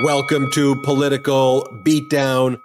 Welcome to Political Beatdown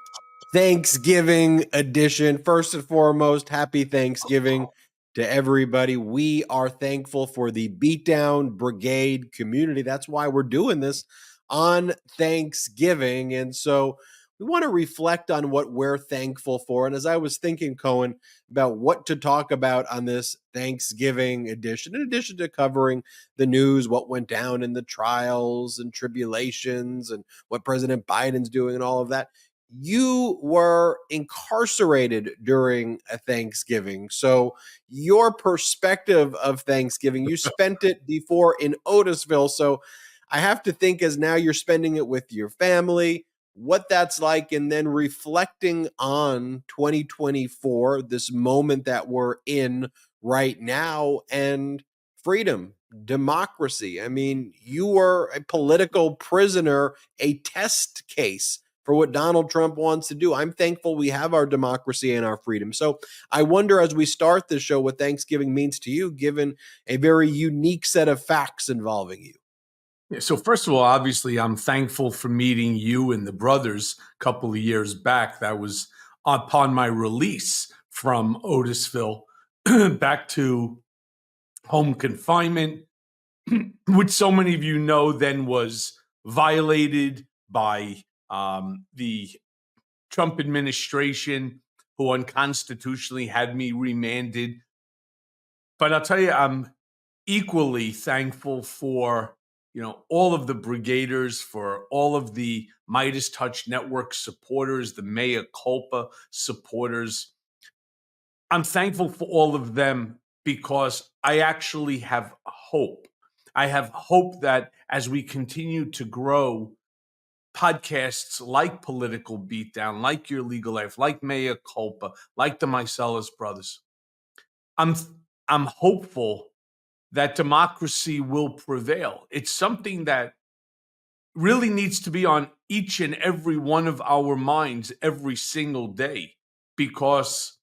Thanksgiving edition. First and foremost, happy Thanksgiving to everybody. We are thankful for the Beatdown Brigade community. That's why we're doing this on Thanksgiving. And so we want to reflect on what we're thankful for. And as I was thinking, Cohen, about what to talk about on this Thanksgiving edition, in addition to covering the news, what went down in the trials and tribulations and what President Biden's doing and all of that, you were incarcerated during a Thanksgiving. So your perspective of Thanksgiving, you spent it before in Otisville. So I have to think, as now you're spending it with your family, what that's like, and then reflecting on 2024, this moment that we're in right now, and freedom, democracy. I mean, you were a political prisoner, a test case for what Donald Trump wants to do. I'm thankful we have our democracy and our freedom. So I wonder, as we start this show, what Thanksgiving means to you, given a very unique set of facts involving you. Yeah, so first of all, obviously, I'm thankful for meeting you and the brothers a couple of years back. That was upon my release from Otisville back to home confinement, which so many of you know then was violated by the Trump administration, who unconstitutionally had me remanded. But I'll tell you, I'm equally thankful for all of the brigaders, for all of the Midas Touch Network supporters, the Mea Culpa supporters. I'm thankful for all of them because I actually have hope. I have hope that as we continue to grow podcasts like Political Beatdown, like Your Legal Life, like Mea Culpa, like the Meiselas brothers, I'm hopeful that democracy will prevail. It's something that really needs to be on each and every one of our minds every single day, because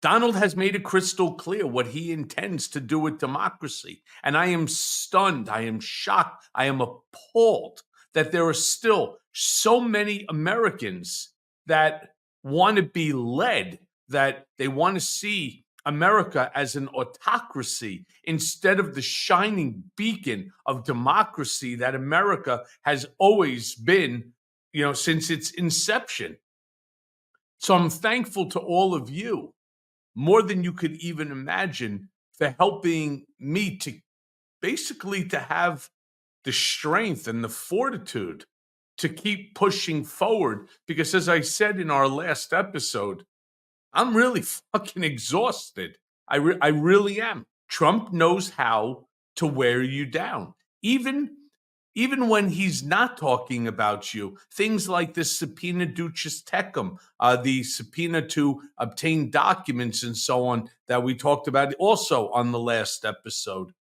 Donald has made it crystal clear what he intends to do with democracy. And I am stunned, I am shocked, I am appalled that there are still so many Americans that want to be led, that they want to see America as an autocracy instead of the shining beacon of democracy that America has always been, since its inception. So I'm thankful to all of you, more than you could even imagine, for helping me to basically to have the strength and the fortitude to keep pushing forward. Because as I said in our last episode, I'm really fucking exhausted. I really am. Trump knows how to wear you down. Even when he's not talking about you, things like the subpoena duces tecum, the subpoena to obtain documents and so on that we talked about also on the last episode.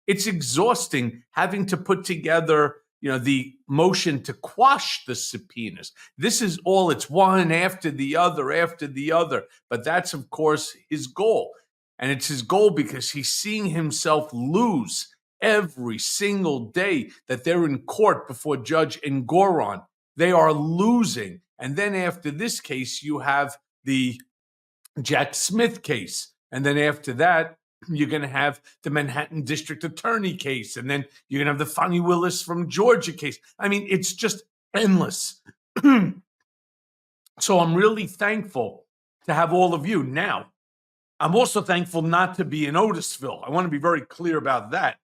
It's exhausting having to put together the motion to quash the subpoenas. This is all, it's one after the other. But that's, of course, his goal. And it's his goal because he's seeing himself lose every single day that they're in court before Judge Engoron. They are losing. And then after this case, you have the Jack Smith case. And then after that, you're going to have the Manhattan District Attorney case. And then you're going to have the Fani Willis from Georgia case. I mean, it's just endless. So I'm really thankful to have all of you. Now, I'm also thankful not to be in Otisville. I want to be very clear about that.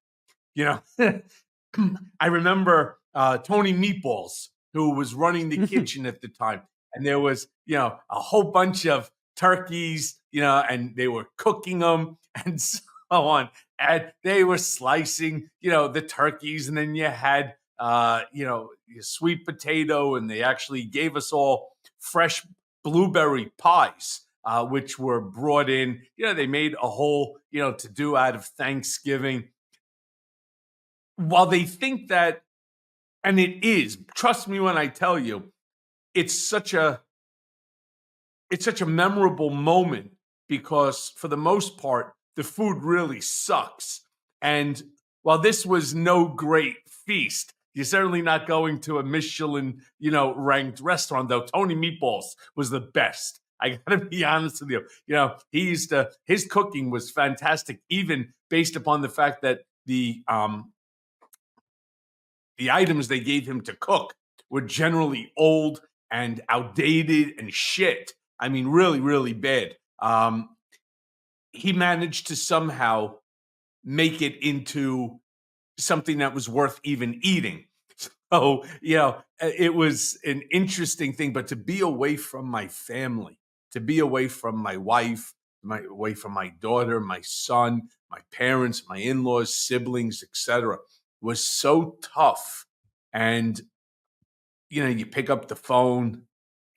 I remember Tony Meatballs, who was running the kitchen at the time. And there was, a whole bunch of turkeys, and they were cooking them and so on. And they were slicing, the turkeys. And then you had, your sweet potato. And they actually gave us all fresh blueberry pies, which were brought in. They made a whole, to do out of Thanksgiving. While they think that, and it is, trust me when I tell you, it's such a memorable moment, because for the most part, the food really sucks. And while this was no great feast, You're certainly not going to a Michelin, ranked restaurant, though. Tony Meatballs was the best. I gotta be honest with you. His cooking was fantastic, even based upon the fact that the items they gave him to cook were generally old and outdated and shit. I mean, really, really bad. He managed to somehow make it into something that was worth even eating. So, it was an interesting thing, but to be away from my family, to be away from my wife, away from my daughter, my son, my parents, my in-laws, siblings, etc., was so tough. And you pick up the phone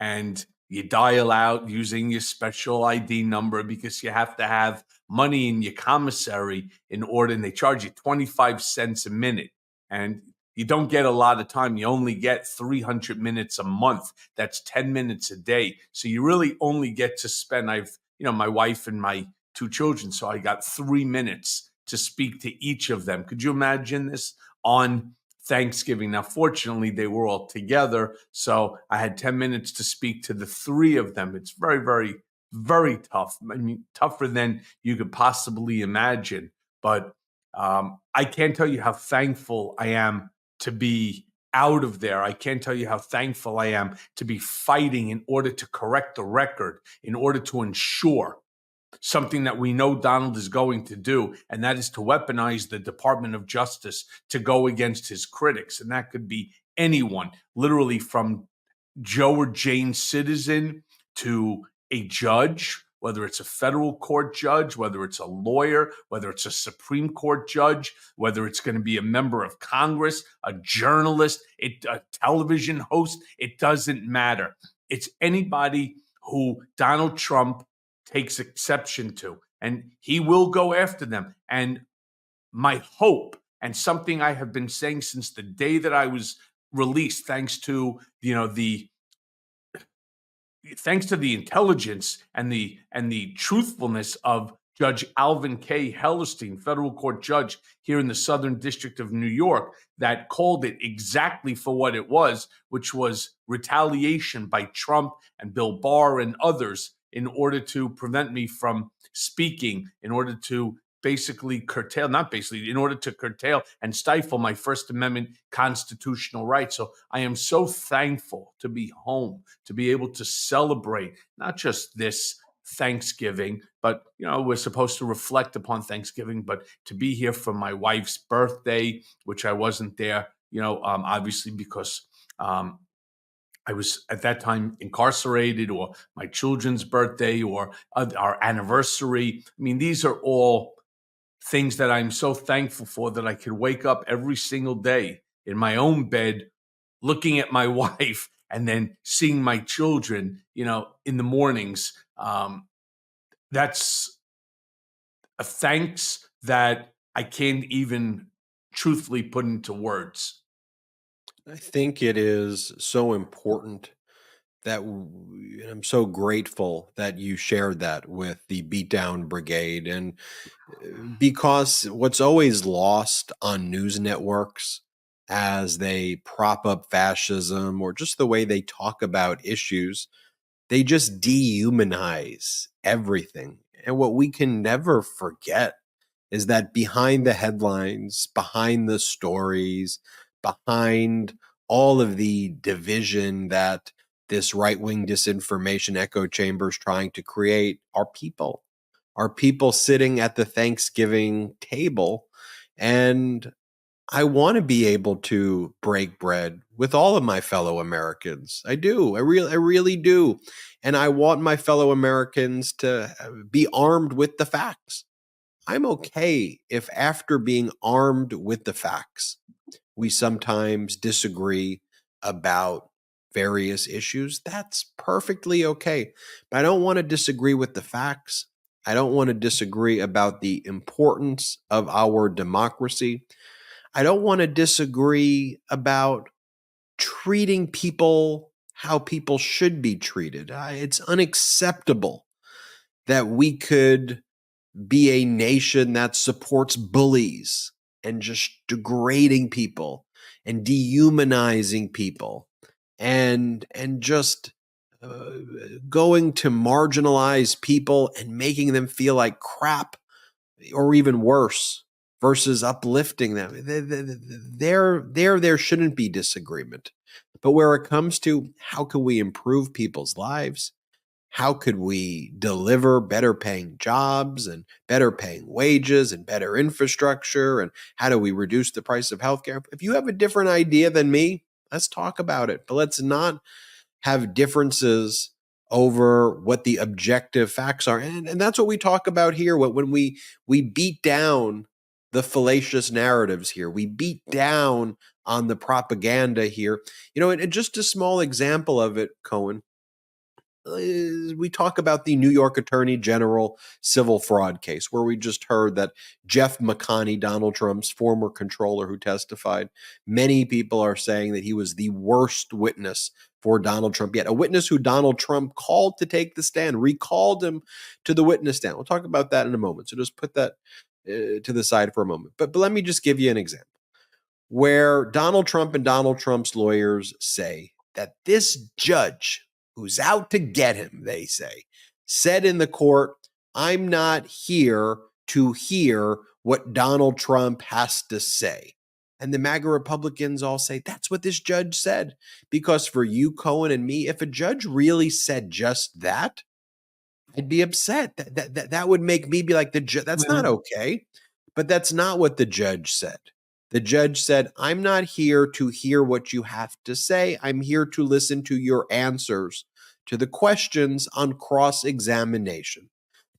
and you dial out using your special ID number because you have to have money in your commissary in order, and they charge you 25 cents a minute. And you don't get a lot of time. You only get 300 minutes a month. That's 10 minutes a day. So you really only get to spend, my wife and my 2 children. So I got 3 minutes to speak to each of them. Could you imagine this on Thanksgiving? Now, fortunately, they were all together, so I had 10 minutes to speak to the 3 of them. It's very, very, very tough. I mean, tougher than you could possibly imagine. But I can't tell you how thankful I am to be out of there. I can't tell you how thankful I am to be fighting in order to correct the record, in order to ensure something that we know Donald is going to do, and that is to weaponize the Department of Justice to go against his critics. And that could be anyone, literally from Joe or Jane citizen to a judge, whether it's a federal court judge, whether it's a lawyer, whether it's a Supreme Court judge, whether it's going to be a member of Congress, a journalist, a television host. It doesn't matter. It's anybody who Donald Trump takes exception to, and he will go after them. And my hope, and something I have been saying since the day that I was released, thanks to the intelligence and the truthfulness of Judge Alvin K. Hellerstein, federal court judge here in the Southern District of New York, that called it exactly for what it was, which was retaliation by Trump and Bill Barr and others in order to prevent me from speaking, in order to in order to curtail and stifle my First Amendment constitutional rights. So I am so thankful to be home, to be able to celebrate not just this Thanksgiving, but we're supposed to reflect upon Thanksgiving, but to be here for my wife's birthday, which I wasn't there, obviously because I was at that time incarcerated, or my children's birthday, or our anniversary. I mean, these are all things that I'm so thankful for, that I could wake up every single day in my own bed, looking at my wife, and then seeing my children, in the mornings. That's a thanks that I can't even truthfully put into words. I think it is so important that I'm so grateful that you shared that with the Beatdown Brigade. And because what's always lost on news networks as they prop up fascism, or just the way they talk about issues, they just dehumanize everything. And what we can never forget is that behind the headlines, behind the stories, behind all of the division that this right-wing disinformation echo chamber is trying to create, are people sitting at the Thanksgiving table. And I want to be able to break bread with all of my fellow Americans. I do. I really do. And I want my fellow Americans to be armed with the facts. I'm okay if after being armed with the facts, we sometimes disagree about various issues. That's perfectly okay. But I don't want to disagree with the facts. I don't want to disagree about the importance of our democracy. I don't want to disagree about treating people how people should be treated. It's unacceptable that we could be a nation that supports bullies and just degrading people and dehumanizing people and just going to marginalize people and making them feel like crap or even worse versus uplifting them. There shouldn't be disagreement. But where it comes to how can we improve people's lives, how could we deliver better paying jobs and better paying wages and better infrastructure, and how do we reduce the price of healthcare? If you have a different idea than me, let's talk about it. But let's not have differences over what the objective facts are. And that's what we talk about here. When we beat down the fallacious narratives here, we beat down on the propaganda here. And just a small example of it, Cohen, we talk about the New York Attorney General civil fraud case, where we just heard that Jeff McConney, Donald Trump's former controller who testified, many people are saying that he was the worst witness for Donald Trump yet, a witness who Donald Trump called to take the stand, recalled him to the witness stand. We'll talk about that in a moment. So just put that to the side for a moment. But let me just give you an example where Donald Trump and Donald Trump's lawyers say that this judge who's out to get him, they say, said in the court, I'm not here to hear what Donald Trump has to say. And the MAGA Republicans all say, that's what this judge said. Because for you, Cohen, and me, if a judge really said just that, I'd be upset. That would make me be like, that's not okay. But that's not what the judge said. The judge said, I'm not here to hear what you have to say. I'm here to listen to your answers to the questions on cross-examination.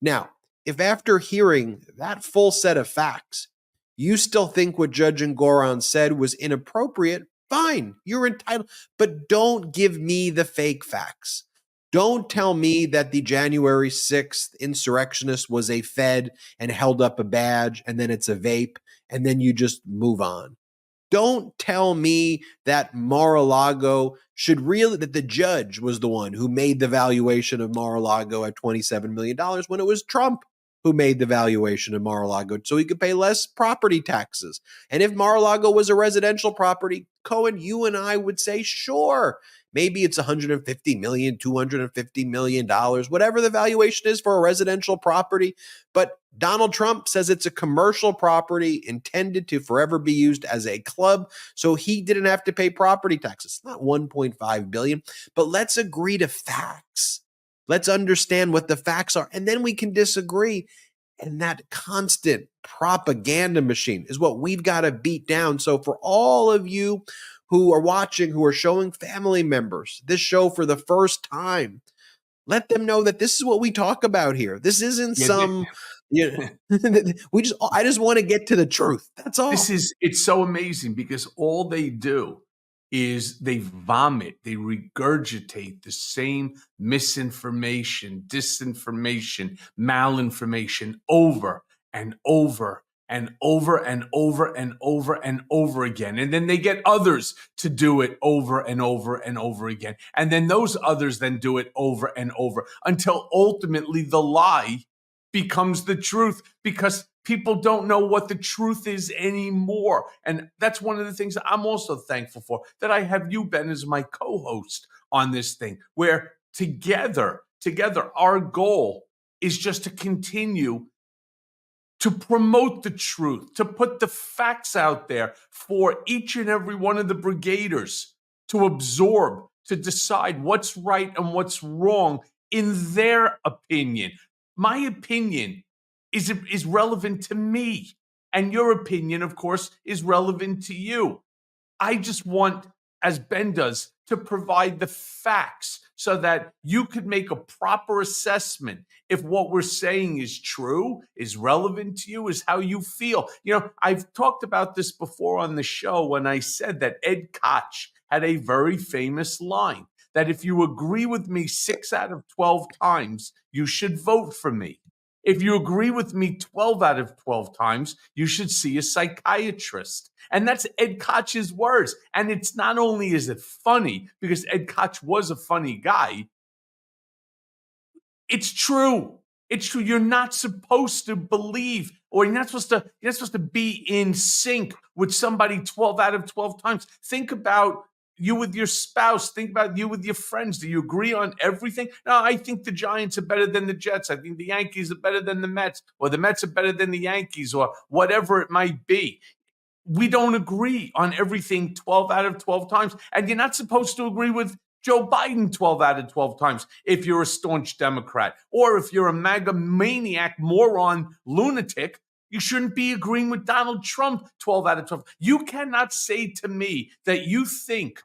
Now, if after hearing that full set of facts, you still think what Judge Engoron said was inappropriate, fine, you're entitled. But don't give me the fake facts. Don't tell me that the January 6th insurrectionist was a Fed and held up a badge and then it's a vape and then you just move on. Don't tell me that Mar-a-Lago that the judge was the one who made the valuation of Mar-a-Lago at $27 million when it was Trump who made the valuation of Mar-a-Lago so he could pay less property taxes. And if Mar-a-Lago was a residential property, Cohen, you and I would say, sure, maybe it's $150 million, $250 million, whatever the valuation is for a residential property. But Donald Trump says it's a commercial property intended to forever be used as a club, so he didn't have to pay property taxes. It's not $1.5 billion, but let's agree to facts. Let's understand what the facts are, and then we can disagree. And that constant propaganda machine is what we've got to beat down. So for all of you who are watching, who are showing family members this show for the first time, let them know that this is what we talk about here. This isn't I just want to get to the truth. That's all. It's so amazing because all they do is they vomit, they regurgitate the same misinformation, disinformation, malinformation over and over and over and over and over and over again. And then they get others to do it over and over and over again. And then those others then do it over and over until ultimately the lie becomes the truth because people don't know what the truth is anymore. And that's one of the things I'm also thankful for, that I have you, Ben, as my co-host on this thing, where together, our goal is just to continue to promote the truth, to put the facts out there for each and every one of the brigaders to absorb, to decide what's right and what's wrong in their opinion. My opinion is relevant to me, and your opinion, of course, is relevant to you. I just want, as Ben does, to provide the facts so that you could make a proper assessment if what we're saying is true, is relevant to you, is how you feel. I've talked about this before on the show when I said that Ed Koch had a very famous line that if you agree with me 6 out of 12 times, you should vote for me. If you agree with me 12 out of 12 times, you should see a psychiatrist. And that's Ed Koch's words. And it's not only is it funny, because Ed Koch was a funny guy, it's true. It's true. You're not supposed to believe, or you're not supposed to be in sync with somebody 12 out of 12 times. Think about you with your spouse. Think about you with your friends. Do you agree on everything? No, I think the Giants are better than the Jets. I think the Yankees are better than the Mets, or the Mets are better than the Yankees, or whatever it might be. We don't agree on everything 12 out of 12 times. And you're not supposed to agree with Joe Biden 12 out of 12 times if you're a staunch Democrat. Or if you're a MAGA maniac, moron, lunatic, you shouldn't be agreeing with Donald Trump 12 out of 12. You cannot say to me that you think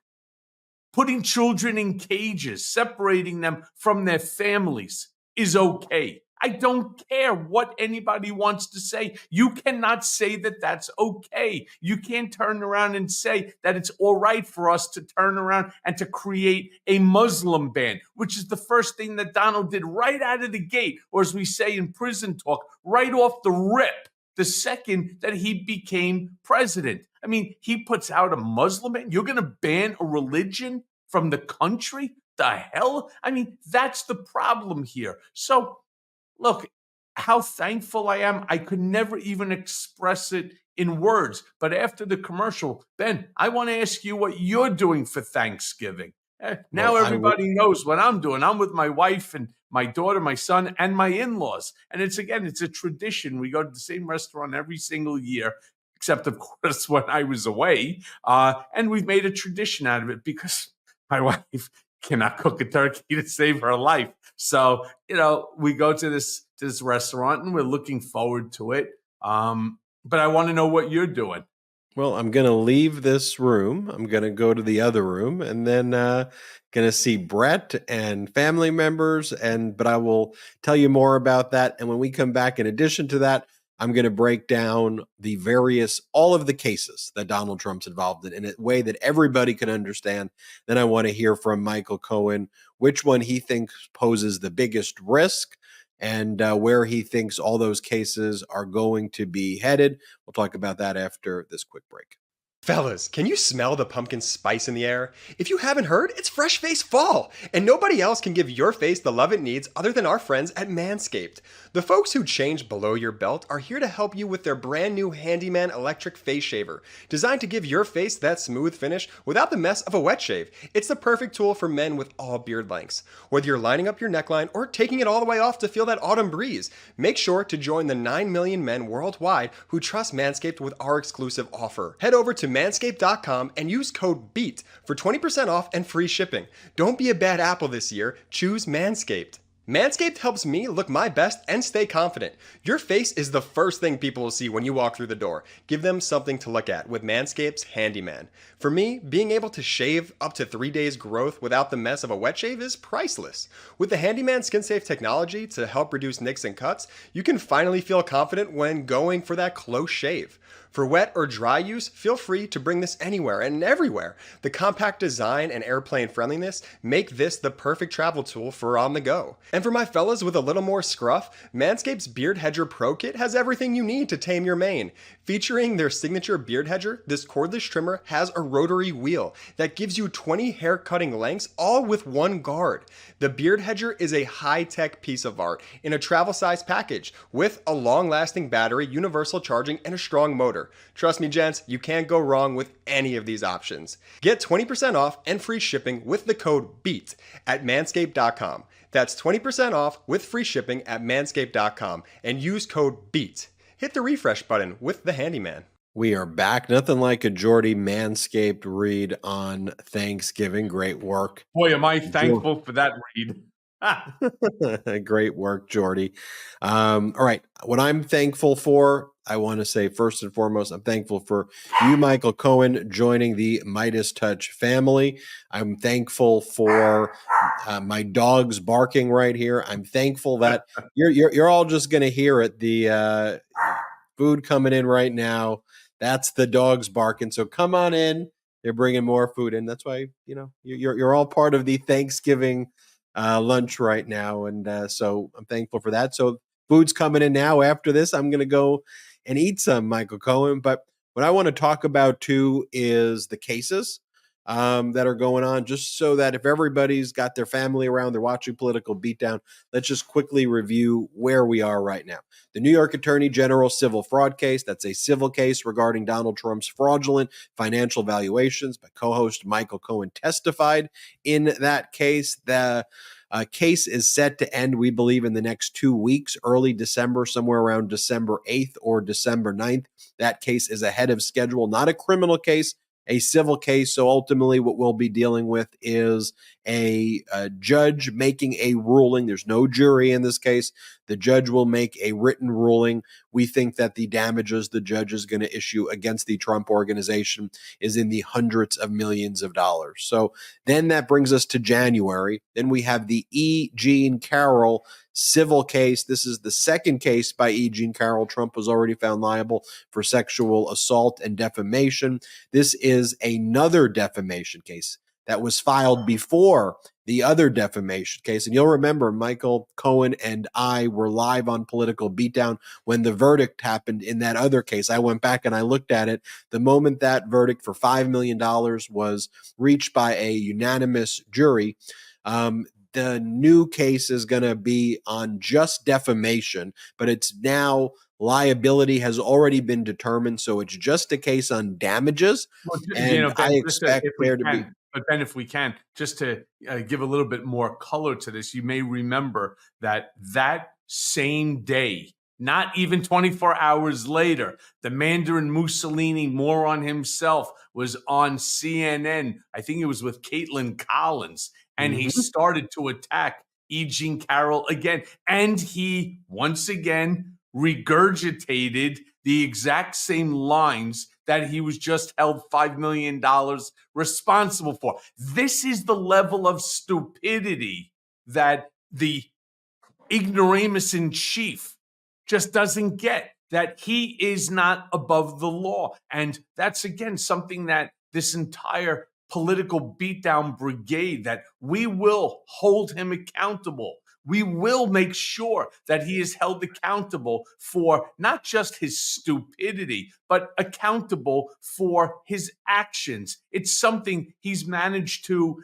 putting children in cages, separating them from their families is okay. I don't care what anybody wants to say. You cannot say that that's okay. You can't turn around and say that it's all right for us to turn around and to create a Muslim ban, which is the first thing that Donald did right out of the gate, or as we say in prison talk, right off the rip, the second that he became president. I mean, he puts out a Muslim ban. You're going to ban a religion from the country? The hell? I mean, that's the problem here. So, look, how thankful I am. I could never even express it in words. But after the commercial, Ben, I want to ask you what you're doing for Thanksgiving. Now Well, everybody knows what I'm doing. I'm with my wife and my daughter, my son, and my in-laws. And it's a tradition. We go to the same restaurant every single year, except of course when I was away. And we've made a tradition out of it because my wife cannot cook a turkey to save her life. So, we go to this restaurant and we're looking forward to it. But I want to know what you're doing. Well, I'm going to leave this room. I'm going to go to the other room and then going to see Brett and family members. But I will tell you more about that. And when we come back, in addition to that, I'm going to break down all of the cases that Donald Trump's involved in a way that everybody can understand. Then I want to hear from Michael Cohen, which one he thinks poses the biggest risk and where he thinks all those cases are going to be headed. We'll talk about that after this quick break. Fellas, can you smell the pumpkin spice in the air? If you haven't heard, it's Fresh Face Fall, and nobody else can give your face the love it needs other than our friends at Manscaped. The folks who change below your belt are here to help you with their brand new Handyman electric face shaver, designed to give your face that smooth finish without the mess of a wet shave. It's the perfect tool for men with all beard lengths. Whether you're lining up your neckline or taking it all the way off to feel that autumn breeze, make sure to join the 9 million men worldwide who trust Manscaped with our exclusive offer. Head over to manscaped.com and use code BEAT for 20% off and free shipping. Don't be a bad apple this year. Choose Manscaped. Manscaped helps me look my best and stay confident. Your face is the first thing people will see when you walk through the door. Give them something to look at with Manscaped's Handyman. For me, being able to shave up to 3 days growth without the mess of a wet shave is priceless. With the Handyman skin-safe technology to help reduce nicks and cuts, you can finally feel confident when going for that close shave. For wet or dry use, feel free to bring this anywhere and everywhere. The compact design and airplane friendliness make this the perfect travel tool for on the go. And for my fellas with a little more scruff, Manscaped's Beard Hedger Pro Kit has everything you need to tame your mane. Featuring their signature beard hedger, this cordless trimmer has a rotary wheel that gives you 20 hair cutting lengths, all with one guard. The Beard Hedger is a high-tech piece of art in a travel-size package with a long-lasting battery, universal charging, and a strong motor. Trust me, gents, you can't go wrong with any of these options. Get 20% off and free shipping with the code BEAT at manscaped.com. That's 20% off with free shipping at manscaped.com and use code BEAT. Hit the refresh button with the Handyman. We are back. Nothing like a Jordy Manscaped read on Thanksgiving. Great work. Boy, am I thankful for that read. Great work, Jordy. All right. What I'm thankful for, I want to say first and foremost, I'm thankful for you, Michael Cohen, joining the Midas Touch family. I'm thankful for my dogs barking right here. I'm thankful that you're all just going to hear it. The food coming in right now. That's the dogs barking. So come on in. They're bringing more food in. That's why you're all part of the Thanksgiving lunch right now, and so I'm thankful for that. So food's coming in now. After this, I'm going to go and eat some, Michael Cohen. But what I want to talk about too is the cases. that are going on, just so that if everybody's got their family around, they're watching Political Beatdown, let's just quickly review where we are right now. The New York Attorney General civil fraud case, that's a civil case regarding Donald Trump's fraudulent financial valuations. My co-host Michael Cohen testified in that case. The case is set to end, we believe, in the next 2 weeks, early December, somewhere around December 8th or December 9th. That case is ahead of schedule, not a criminal case, a civil case. So ultimately, what we'll be dealing with is a judge making a ruling. There's no jury in this case. The judge will make a written ruling. We think that the damages the judge is going to issue against the Trump organization is in the hundreds of millions of dollars. So then that brings us to January. Then we have the E. Jean Carroll civil case. This is the second case by E. Jean Carroll. Trump was already found liable for sexual assault and defamation. This is another defamation case that was filed before the other defamation case. And you'll remember Michael Cohen and I were live on Political Beatdown when the verdict happened in that other case. I went back and I looked at it. The moment that verdict for $5 million was reached by a unanimous jury, the new case is going to be on just defamation, but it's now liability has already been determined. So it's just a case on damages. Well, And Ben, I expect there to be. But Ben, if we can, just to give a little bit more color to this, you may remember that same day, not even 24 hours later, the Mandarin Mussolini moron himself was on CNN. I think it was with Caitlin Collins, and he started to attack E. Jean Carroll again. And he, once again, regurgitated the exact same lines that he was just held $5 million responsible for. This is the level of stupidity that the ignoramus in chief just doesn't get, that he is not above the law. And that's, again, something that this entire Political Beatdown brigade, that we will hold him accountable. We will make sure that he is held accountable for not just his stupidity, but accountable for his actions. It's something he's managed to,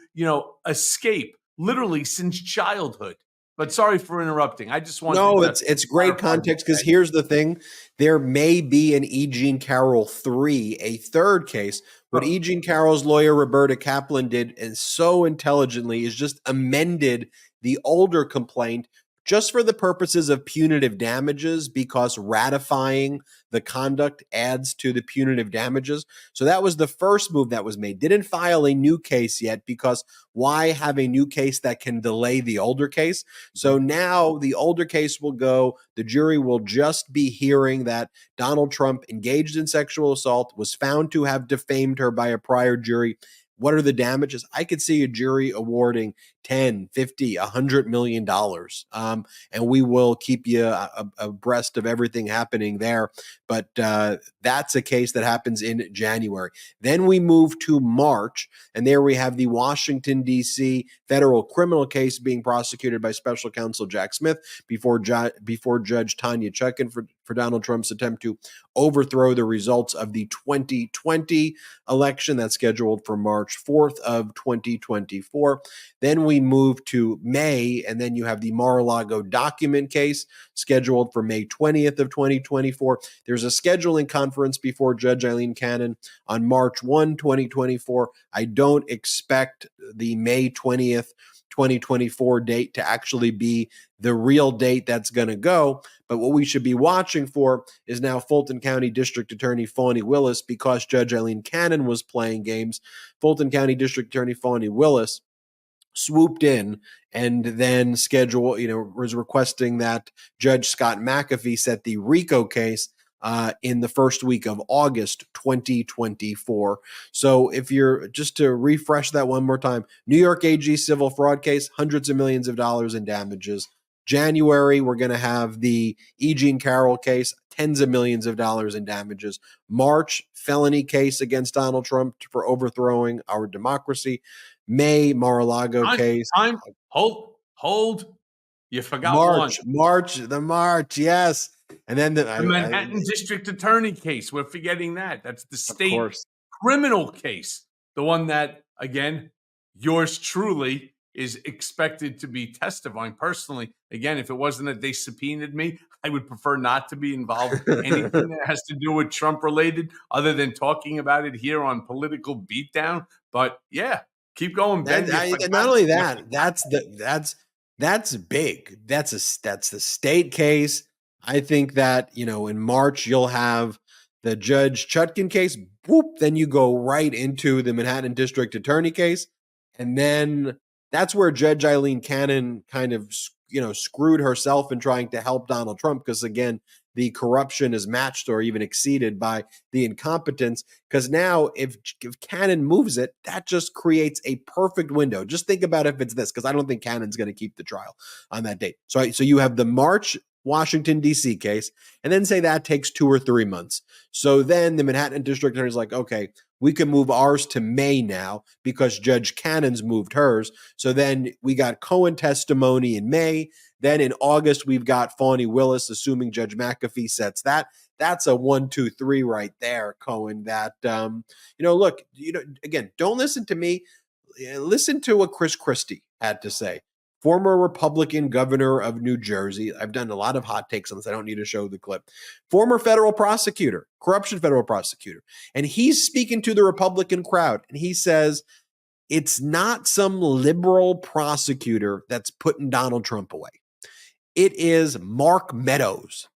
escape literally since childhood. But sorry for interrupting. I just wanted to. It's great context, because here's the thing. There may be an E. Jean Carroll 3, a third case. What E. Jean Carroll's lawyer, Roberta Kaplan, did, and so intelligently, is just amended the older complaint just for the purposes of punitive damages, because ratifying the conduct adds to the punitive damages. So that was the first move that was made. Didn't file a new case yet, because why have a new case that can delay the older case? So now the older case will go. The jury will just be hearing that Donald Trump engaged in sexual assault, was found to have defamed her by a prior jury. What are the damages? I could see a jury awarding 10, 50, $100 million. And we will keep you abreast of everything happening there. But that's a case that happens in January. Then we move to March, and there we have the Washington, D.C. federal criminal case being prosecuted by special counsel Jack Smith before Judge Tanya Chutkan for Donald Trump's attempt to overthrow the results of the 2020 election that's scheduled for March 4th of 2024. Then we move to May, and then you have the Mar-a-Lago document case scheduled for May 20th of 2024. There's a scheduling conference before Judge Eileen Cannon on March 1, 2024. I don't expect the May 20th 2024 date to actually be the real date that's going to go. But what we should be watching for is now Fulton County District Attorney Fani Willis, because Judge Eileen Cannon was playing games. Fulton County District Attorney Fani Willis swooped in and then was requesting that Judge Scott McAfee set the RICO case in the first week of August 2024. So if you're, just to refresh that one more time, New York AG civil fraud case, hundreds of millions of dollars in damages. January, we're going to have the E. Jean Carroll case, tens of millions of dollars in damages. March, felony case against Donald Trump for overthrowing our democracy. May, Mar-a-Lago case. Hold. You forgot March, yes. And then the Manhattan District Attorney case. We're forgetting that. That's the state criminal case, the one that again, yours truly is expected to be testifying. Personally, again, if it wasn't that they subpoenaed me, I would prefer not to be involved anything that has to do with Trump related, other than talking about it here on Political Beatdown. But yeah, keep going, Ben. And not only that, that's big. That's the state case. I think that, in March you'll have the Judge Chutkan case. Whoop, then you go right into the Manhattan District Attorney case, and then that's where Judge Eileen Cannon kind of screwed herself in trying to help Donald Trump, because again, the corruption is matched or even exceeded by the incompetence. Because now, if Cannon moves it, that just creates a perfect window. Just think about if it's this, because I don't think Cannon's going to keep the trial on that date. So you have the March Washington, D.C. case, and then say that takes 2 or 3 months. So then the Manhattan District Attorney is like, okay, we can move ours to May now because Judge Cannon's moved hers. So then we got Cohen testimony in May. Then in August, we've got Fani Willis, assuming Judge McAfee sets that. That's a 1, 2, 3 right there, Cohen. That, look, again, don't listen to me. Listen to what Chris Christie had to say. Former Republican governor of New Jersey. I've done a lot of hot takes on this. I don't need to show the clip. Former federal prosecutor, corruption federal prosecutor. And he's speaking to the Republican crowd. And he says, it's not some liberal prosecutor that's putting Donald Trump away. It is Mark Meadows,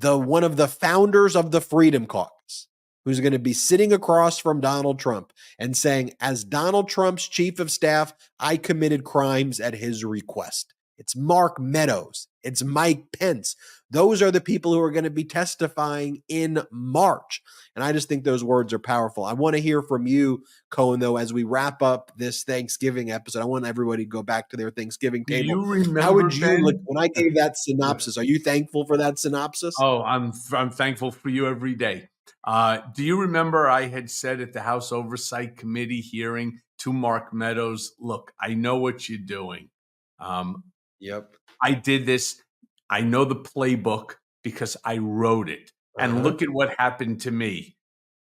one of the founders of the Freedom Caucus, who's going to be sitting across from Donald Trump and saying, as Donald Trump's chief of staff, I committed crimes at his request. It's Mark Meadows. It's Mike Pence. Those are the people who are going to be testifying in March. And I just think those words are powerful. I want to hear from you, Cohen, though, as we wrap up this Thanksgiving episode. I want everybody to go back to their Thanksgiving table. Do you remember, how would you Ben, look when I gave that synopsis? Are you thankful for that synopsis? Oh, I'm thankful for you every day. Do you remember I had said at the House Oversight Committee hearing to Mark Meadows, look, I know what you're doing. Yep. I did this. I know the playbook because I wrote it. And look at what happened to me.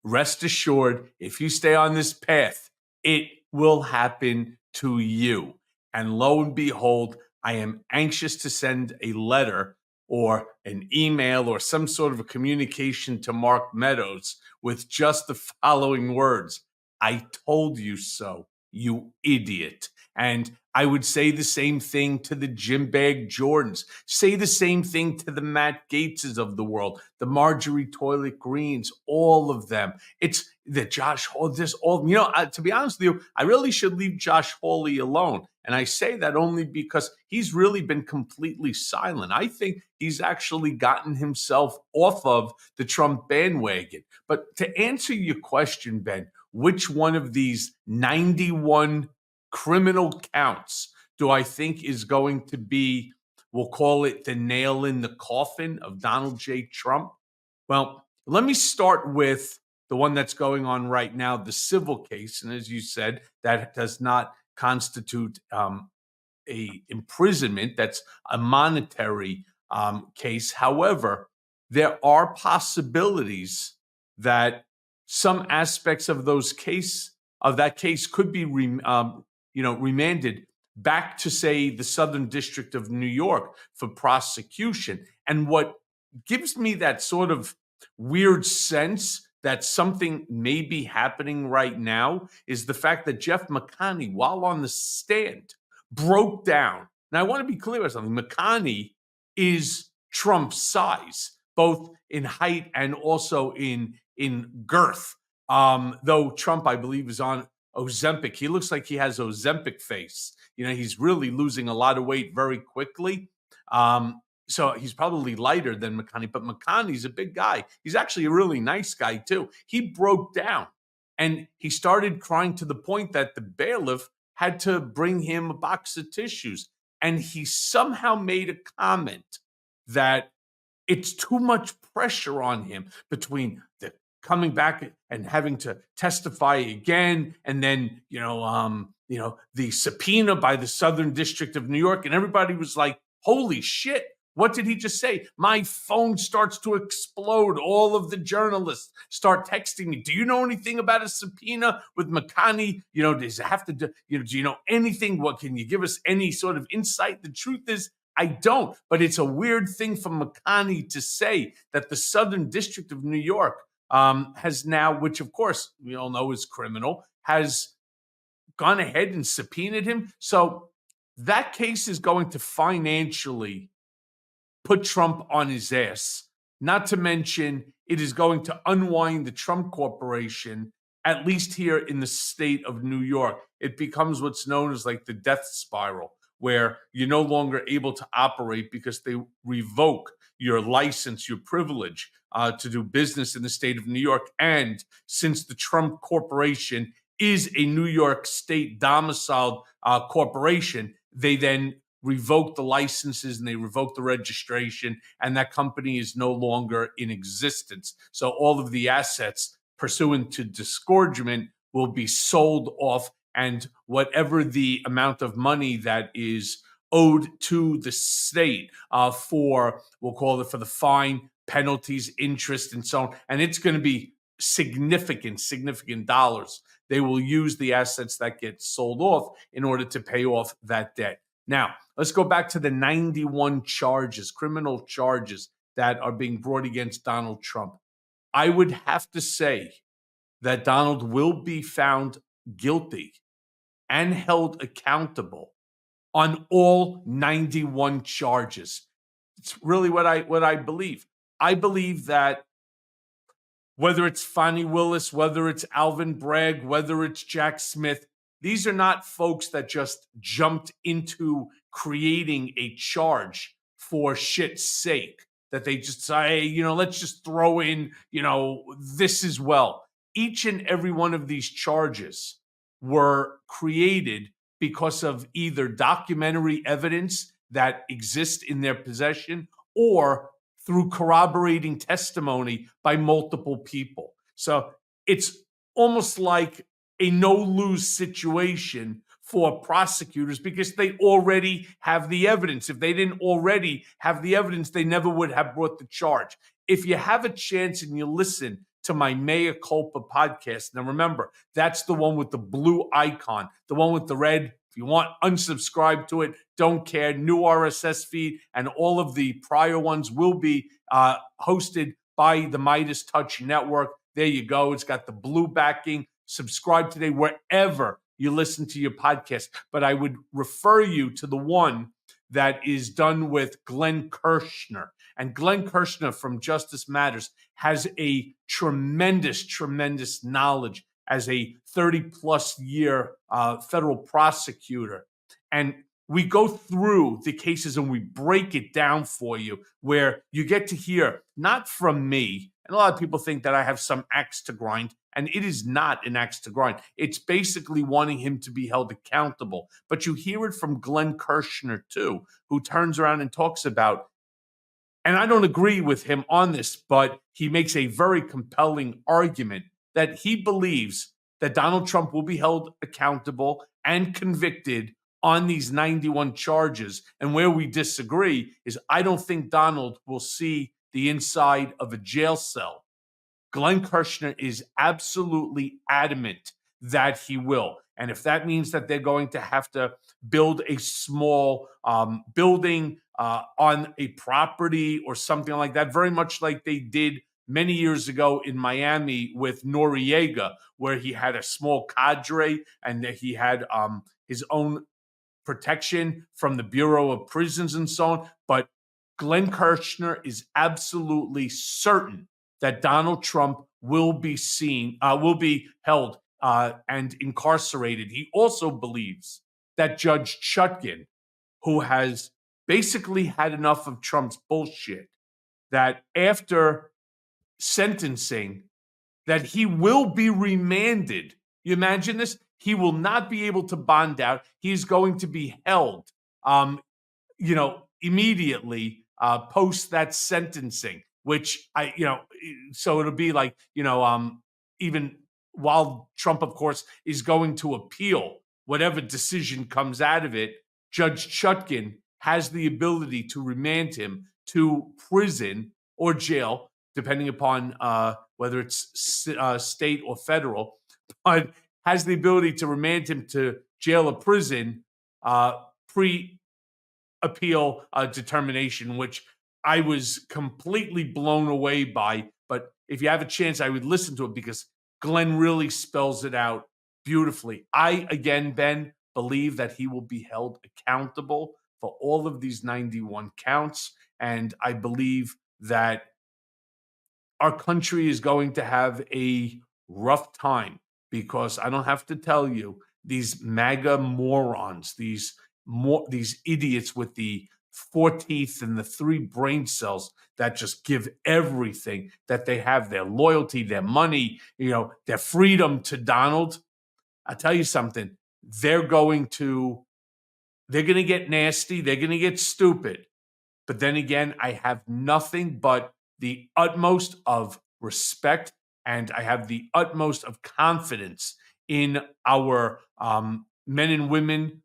Rest assured, if you stay on this path, it will happen to you. And lo and behold, I am anxious to send a letter or an email or some sort of a communication to Mark Meadows with just the following words: I told you so, you idiot. And I would say the same thing to the Jim Bag Jordans, say the same thing to the Matt Gateses of the world, the Marjorie Toilet Greens, all of them. It's the Josh Hawley, to be honest with you, I really should leave Josh Hawley alone. And I say that only because he's really been completely silent. I think he's actually gotten himself off of the Trump bandwagon. But to answer your question, Ben, which one of these 91 criminal counts do I think is going to be, we'll call it the nail in the coffin of Donald J. Trump? Well, let me start with the one that's going on right now, the civil case. And as you said, that does not constitute a imprisonment. That's a monetary case. However, there are possibilities that some aspects of that case could be remanded back to, say, the Southern District of New York for prosecution. And what gives me that sort of weird sense that something may be happening right now is the fact that Jeff McConney, while on the stand, broke down. Now, I want to be clear about something. McConney is Trump's size, both in height and also in girth. Though Trump, I believe, is on Ozempic. He looks like he has Ozempic face. He's really losing a lot of weight very quickly. So he's probably lighter than McConney, but McConney's a big guy. He's actually a really nice guy, too. He broke down and he started crying to the point that the bailiff had to bring him a box of tissues. And he somehow made a comment that it's too much pressure on him between the coming back and having to testify again, and then, the subpoena by the Southern District of New York. And everybody was like, holy shit. What did he just say? My phone starts to explode. All of the journalists start texting me. Do you know anything about a subpoena with McConney? Does it have to do, do you know anything? What can you give us any sort of insight? The truth is, I don't. But it's a weird thing for McConney to say that the Southern District of New York has now, which of course we all know is criminal, has gone ahead and subpoenaed him. So that case is going to financially put Trump on his ass. Not to mention, it is going to unwind the Trump Corporation, at least here in the state of New York. It becomes what's known as like the death spiral, where you're no longer able to operate because they revoke your license, your privilege to do business in the state of New York. And since the Trump Corporation is a New York State domiciled corporation, they then revoke the licenses and they revoke the registration, and that company is no longer in existence. So all of the assets pursuant to disgorgement will be sold off, and whatever the amount of money that is owed to the state for, we'll call it for the fine, penalties, interest, and so on, and it's going to be significant dollars. They will use the assets that get sold off in order to pay off that debt. Now, let's go back to the 91 charges, criminal charges that are being brought against Donald Trump. I would have to say that Donald will be found guilty and held accountable on all 91 charges. It's really what I believe. I believe that whether it's Fani Willis, whether it's Alvin Bragg, whether it's Jack Smith, these are not folks that just jumped into creating a charge for shit's sake, that they just say, hey, let's just throw in, this as well. Each and every one of these charges were created because of either documentary evidence that exists in their possession or through corroborating testimony by multiple people. So it's almost like a no-lose situation for prosecutors because they already have the evidence. If they didn't already have the evidence, they never would have brought the charge. If you have a chance and you listen to my Mea Culpa podcast, now remember, that's the one with the blue icon, the one with the red. If you want, unsubscribe to it. Don't care. New RSS feed, and all of the prior ones will be hosted by the Midas Touch Network. There you go. It's got the blue backing. Subscribe today wherever you listen to your podcast. But I would refer you to the one that is done with Glenn Kirshner. And Glenn Kirshner from Justice Matters has a tremendous knowledge as a 30-plus year federal prosecutor. And we go through the cases and we break it down for you, where you get to hear, not from me, and a lot of people think that I have some axe to grind, and it is not an axe to grind. It's basically wanting him to be held accountable. But you hear it from Glenn Kirshner, too, who turns around and talks about, and I don't agree with him on this, but he makes a very compelling argument that he believes that Donald Trump will be held accountable and convicted on these 91 charges. And where we disagree is I don't think Donald will see the inside of a jail cell. Glenn Kirshner is absolutely adamant that he will. And if that means that they're going to have to build a small building on a property or something like that, very much like they did many years ago in Miami with Noriega, where he had a small cadre and that he had his own protection from the Bureau of Prisons and so on. But Glenn Kirshner is absolutely certain that Donald Trump will be held and incarcerated. He also believes that Judge Chutkan, who has basically had enough of Trump's bullshit, that after sentencing, that he will be remanded. You imagine this? He will not be able to bond out. He's going to be held, immediately post that sentencing, which so it'll be like, even while Trump, of course, is going to appeal whatever decision comes out of it, Judge Chutkan has the ability to remand him to prison or jail, depending upon whether it's state or federal, but has the ability to remand him to jail or prison pre-appeal determination, which I was completely blown away by. But if you have a chance, I would listen to it because Glenn really spells it out beautifully. I, again, Ben, believe that he will be held accountable for all of these 91 counts. And I believe that our country is going to have a rough time because I don't have to tell you, these MAGA morons, these idiots with the 4 teeth and the 3 brain cells that just give everything that they have, their loyalty, their money, their freedom to Donald. I'll tell you something. They're going to get nasty. They're going to get stupid. But then again, I have nothing but the utmost of respect, and I have the utmost of confidence in our men and women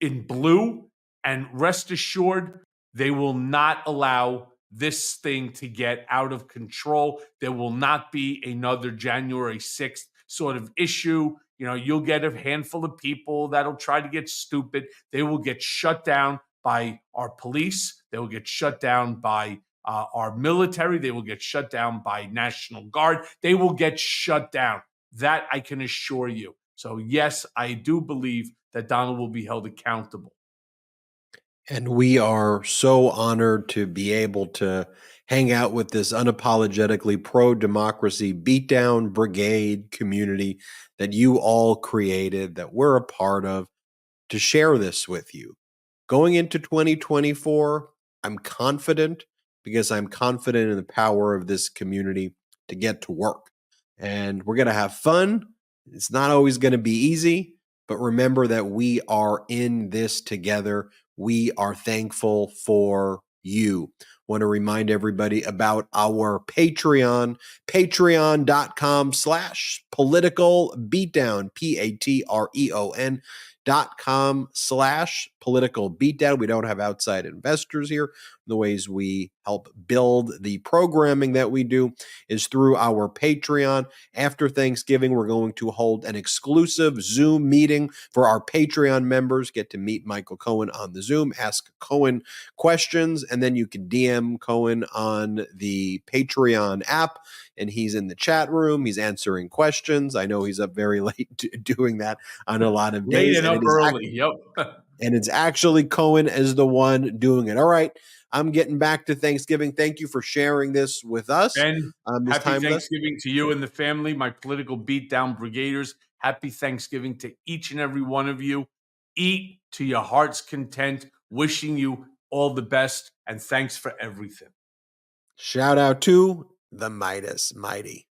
in blue. And rest assured, they will not allow this thing to get out of control. There will not be another January 6th sort of issue. You'll get a handful of people that'll try to get stupid. They will get shut down by our police. They will get shut down by our military. They will get shut down by National Guard. They will get shut down. That I can assure you. So yes, I do believe that Donald will be held accountable. And we are so honored to be able to hang out with this unapologetically pro-democracy beatdown brigade community that you all created, that we're a part of, to share this with you. Going into 2024, I'm confident because I'm confident in the power of this community to get to work. And we're going to have fun. It's not always going to be easy, but remember that we are in this together. We are thankful for you. Want to remind everybody about our Patreon, patreon.com/political beatdown, patreon.com/political beatdown. We don't have outside investors here. The ways we help build the programming that we do is through our Patreon. After Thanksgiving, we're going to hold an exclusive Zoom meeting for our Patreon members. Get to meet Michael Cohen on the Zoom, ask Cohen questions, and then you can DM Cohen on the Patreon app, and he's in the chat room. He's answering questions. I know he's up very late doing that on a lot of days. Late and up early. Yep. And it's actually Cohen as the one doing it. All right. I'm getting back to Thanksgiving. Thank you for sharing this with us. Ben, happy Thanksgiving to you and the family, my Political Beatdown Brigaders. Happy Thanksgiving to each and every one of you. Eat to your heart's content. Wishing you all the best, and thanks for everything. Shout out to the Midas Mighty.